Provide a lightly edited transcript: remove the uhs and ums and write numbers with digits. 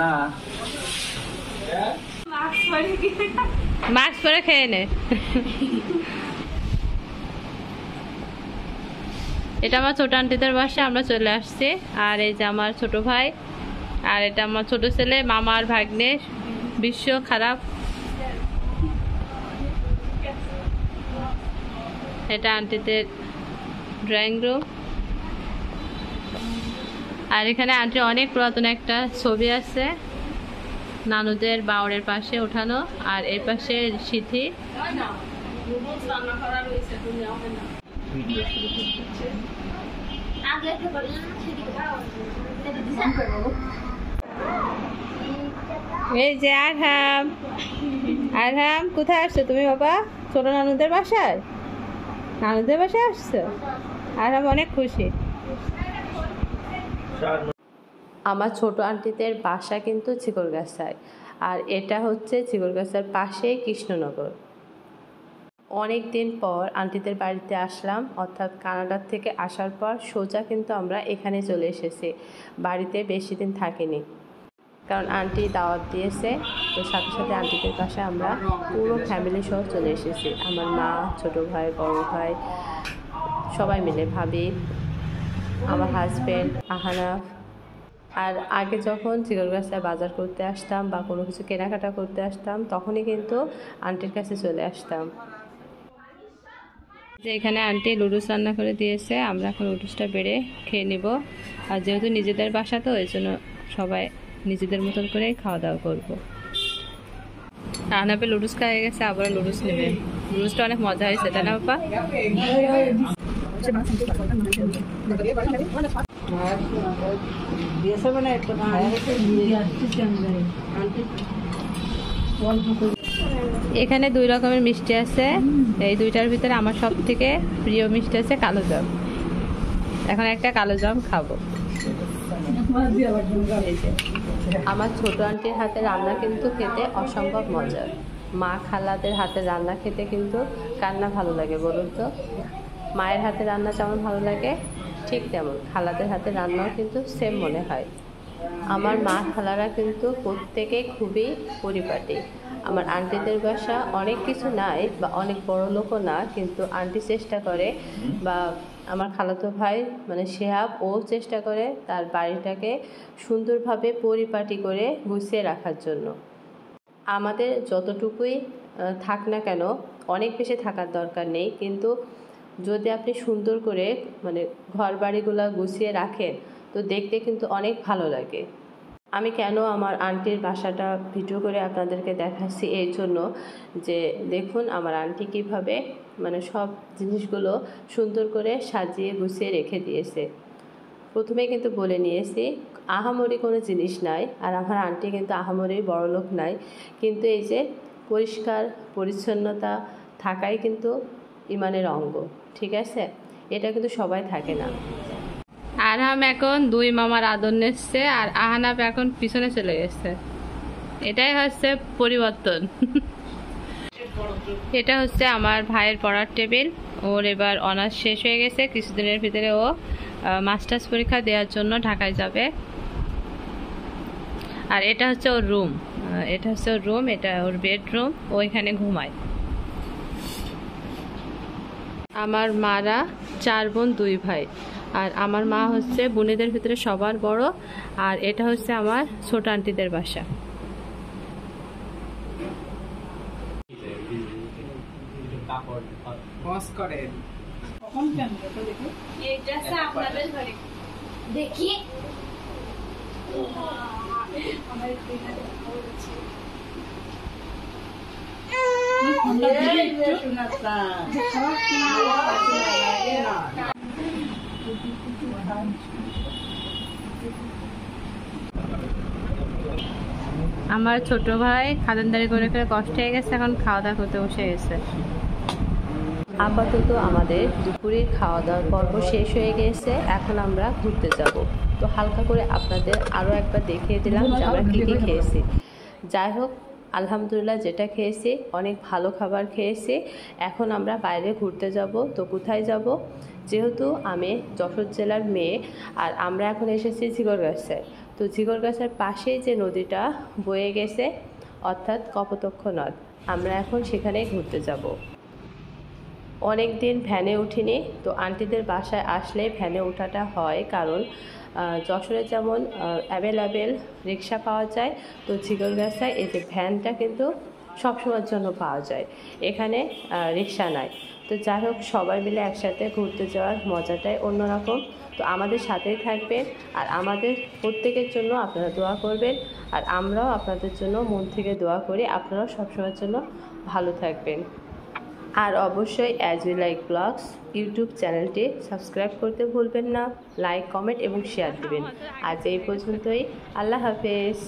না মাস্ক পরে খেয়ে নে। এটা আমার ছোট আন্টিদের বাসা, আমরা চলে আসছি। আর এই যে আমার ছোট ভাই, আর এটা আমার ছোট ছেলে, মামার ভাগ্নে, বিশ্ব খারাপ। এটা আন্টিদের ড্রয়িং রুম। আর এখানে আন্টির অনেক পুরাতন একটা ছবি আছে নানুদের বাউরের পাশে ওঠানো, আর এই পাশে সিথি। এই যে আরহাম, আরহাম কোথায় আসছো তুমি বাবা? ছোট নানুদের বাসায়, নানুদের বাসায় আসছো? আরহাম অনেক খুশি। আমার ছোট আন্টিদের বাসা কিন্তু চিকলগাছায়, আর এটা হচ্ছে চিকলগাছার পাশে কৃষ্ণনগর। অনেক দিন পর আন্টিদের বাড়িতে আসলাম, অর্থাৎ কানাডার থেকে আসার পর সোজা কিন্তু আমরা এখানে চলে এসেছি। বাড়িতে বেশি দিন থাকিনি, কারণ আন্টি দাওয়াত দিয়েছে। তো সাথে সাথে আন্টিদের বাসায় আমরা পুরো ফ্যামিলি সহ চলে এসেছি। আমার মা, ছোট ভাই, বড় ভাই, সবাই মিলে, ভাবি, আমার হাজব্যান্ড আহানাফ। আর আগে যখন চিকলগাছায় বাজার করতে আসতাম বা কোনো কিছু কেনাকাটা করতে আসতাম, তখনই কিন্তু আন্টির কাছে চলে আসতাম। যে এখানে আন্টি লুডুস রান্না করে দিয়েছে, আমরা এখন লুডুসটা বেড়ে খেয়ে নিব। আর যেহেতু নিজেদের বাসা, তো এই জন্য সবাই নিজেদের মতন করে খাওয়া দাওয়া করবো। আনাপে লুডুস খাওয়া গেছে, আবার লুডুস নেবে। লুডুসটা অনেক মজা হয়েছে, তাই না বাবা? এখানে 2 রকমের মিষ্টি আছে। এই 2টার ভিতরে আমার সব থেকে প্রিয় মিষ্টি আছে কালোজাম। এখন একটা কালোজাম খাবো। আমার ছোট আন্টির হাতে রান্না কিন্তু খেতে অসম্ভব মজার। মা খালাদের হাতে রান্না খেতে কিন্তু কার না ভালো লাগে বলুন তো? মায়ের হাতে রান্না যেমন ভালো লাগে, ঠিক তেমন খালাদের হাতে রান্নাও কিন্তু সেম মনে হয়। আমার মা খালারা কিন্তু প্রত্যেকেই খুবই পরিপাটি। আমার আন্টিদের বাসা অনেক কিছু নাই বা অনেক বড় লোকও না, কিন্তু আন্টি চেষ্টা করে, বা আমার খালাতো ভাই মানে শেহাব, ও চেষ্টা করে তার বাড়িটাকে সুন্দরভাবে পরিপাটি করে গুছিয়ে রাখার জন্য। আমাদের যতটুকুই থাক না কেন, অনেক বেশি থাকার দরকার নেই, কিন্তু যদি আপনি সুন্দর করে মানে ঘর বাড়িগুলো গুছিয়ে রাখেন, তো দেখতে কিন্তু অনেক ভালো লাগে। আমি কেন আমার আন্টির বাসাটা ভিডিও করে আপনাদেরকে দেখাচ্ছি, এই জন্য যে দেখুন আমার আন্টি কীভাবে মানে সব জিনিসগুলো সুন্দর করে সাজিয়ে গুছিয়ে রেখে দিয়েছে। প্রথমে কিন্তু বলে নিয়েছি আহামরি কোনো জিনিস নাই, আর আমার আন্টি কিন্তু আহামরি বড়লোক নাই, কিন্তু এই যে পরিষ্কার পরিচ্ছন্নতা থাকাই কিন্তু ইমানের অঙ্গ, ঠিক আছে? এটা কিন্তু সবাই থাকে না। আরহাম এখন 2 মামার আদর নিচ্ছে, আর আহানাফ এখন পিছনে চলে গেছে। এটাই হচ্ছে পরিবর্তন। এটা হচ্ছে আমার ভাইয়ের পড়ার টেবিল। ওর এবার অনার্স শেষ হয়ে গেছে, কিছুদিনের ভিতরে ও মাস্টার্স পরীক্ষা দেওয়ার জন্য ঢাকায় যাবে। আর এটা হচ্ছে ওর রুম, এটা হচ্ছে ওর রুম, এটা ওর বেডরুম, ও এখানে ঘুমায়। আমার মারা 4 বোন 2 ভাই, আর আমার মা হচ্ছে বোনেদের ভিতরে সবার বড়। আর এটা হচ্ছে আমার ছোট আন্টিদের বাসা। দেখি আমার ছোট ভাই খাদানদারি করে করে কষ্ট হয়ে গেছে, এখন খাওয়া দাওয়া করতে বসে গেছে। আপাতত আমাদের দুপুরের খাওয়া দাওয়ার পর্ব শেষ হয়ে গেছে, এখন আমরা ঘুরতে যাব। তো হালকা করে আপনাদের আরও একবার দেখিয়ে দিলাম যে আমরা কী কী খেয়েছি। যাই হোক, আলহামদুলিল্লাহ যেটা খেয়েছি অনেক ভালো খাবার খেয়েছি। এখন আমরা বাইরে ঘুরতে যাব। তো কোথায় যাব? যেহেতু আমি যশোর জেলার মেয়ে, আর আমরা এখন এসেছি চিকলগাছায়, তো ঝিকরগাছার পাশেই যে নদীটা বয়ে গেছে অর্থাৎ কপোতাক্ষ নদ, আমরা এখন সেখানে ঘুরতে যাব। অনেক দিন ভ্যানে উঠিনি, তো আন্টিদের বাসায় আসলে ভ্যানে ওঠাটা হয়, কারণ যশোরে যেমন অ্যাভেলেবেল রিক্সা পাওয়া যায়, তো ঝিকরগাছায় এই যে ভ্যানটা কিন্তু সবসময়ের জন্য পাওয়া যায়, এখানে রিক্সা নাই। তো যাই হোক, সবাই মিলে একসাথে ঘুরতে যাওয়ার মজাটাই অন্যরকম। তো আমাদের সাথেই থাকবেন, আর আমাদের প্রত্যেকের জন্য আপনারা দোয়া করবেন, আর আমরাও আপনাদের জন্য মন থেকে দোয়া করি আপনারাও সবসময়ের জন্য ভালো থাকবেন। আর অবশ্যই as we like blogs YouTube চ্যানেলটি সাবস্ক্রাইব করতে ভুলবেন না, লাইক, কমেন্ট এবং শেয়ার দিবেন। আজ এই পর্যন্তই, আল্লাহ হাফেজ।